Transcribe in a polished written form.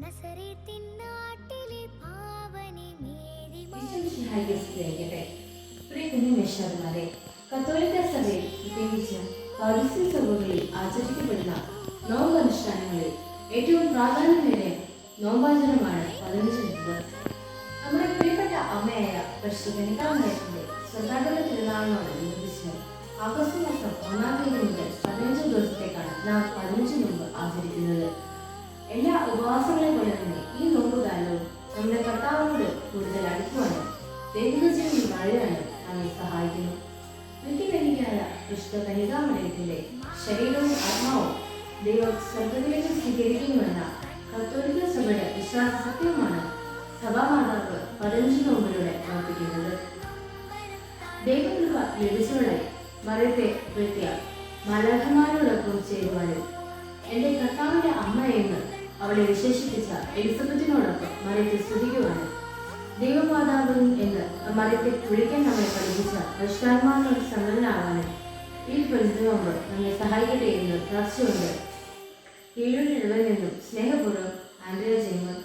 നസറേത്തിൻ നാട്ടിലെ പാവനി മേരി പ്രിയകുഞ്ഞുമേഷന്മാരെ, കത്തോലിക്ക സഭയിൽ പ്രത്യേകിച്ച് പൗരസ്ത്യ സഭകളിൽ ആചരിക്കപ്പെടുന്ന നോമ്പനുഷ്ഠാനങ്ങളിൽ ഏറ്റവും പ്രാധാന്യമേറിയ നോമ്പാചരണമാണ് 15 നോമ്പ്. നമ്മുടെ പ്രിയപ്പെട്ട അമ്മയായ പരിശുദ്ധ കന്യകാമറിയത്തിന്റെ സ്വർണ്ണാടന തിരുനാളിനോടനുബന്ധിച്ച് ആഗസ്റ്റ് മാസം 1-ാം തീയതി മുതൽ 15 ദിവസത്തേക്കാണ് നാം 15 നോമ്പ് ആചരിക്കുന്നത്. എല്ലാ ഉപവാസങ്ങളെ പോലെ തന്നെ ഈ നോമ്പുകാലവും നമ്മുടെ കർത്താവിനോട് കൂടുതൽ അടുക്കുവാനും ദൈവിക ജീവൻ വളരാനും നമ്മെ സഹായിക്കുന്നു. നിത്യകന്യകയായ വിശുദ്ധ കന്യകാമറിയത്തിന്റെ ശരീരവും ആത്മാവും ദൈവം സ്വർഗ്ഗത്തിലേക്ക് സ്വീകരിക്കുന്നുവെന്ന കത്തോലിക്ക സഭയുടെ വിശ്വാസ സത്യമാണ് സഭാമാതാവ് 15 നോമ്പിലൂടെ പ്രവർത്തിക്കുന്നത്. ദൈവകൃപ ലഭിച്ചവളെ മറിയത്തെ പ്രത്യ മാലാഖമാരോടൊപ്പം ചേരുവാനും എന്റെ കർത്താവിന്റെ അമ്മ എന്ന് അവളെ വിശേഷിപ്പിച്ച എലിസബത്തിനോടൊപ്പം മറിയത്തെ സ്തുതിക്കുവാനും ദൈവമാതാവ് എന്ന് മറിയത്തെ വിളിക്കാൻ നമ്മെ പഠിപ്പിച്ച പരിശുദ്ധാത്മാവിനോട് സമ്പന്നനാവാനും ഈ പരിചയമുമ്പ് നമ്മെ സഹായിക്കട്ടെ എന്ന് പ്രാർത്ഥിച്ചുകൊണ്ട് കീഴൂരിൽ നിന്നും സ്നേഹപൂർവ്വം ആൻഡ്രിയ ജെയ്മൻ.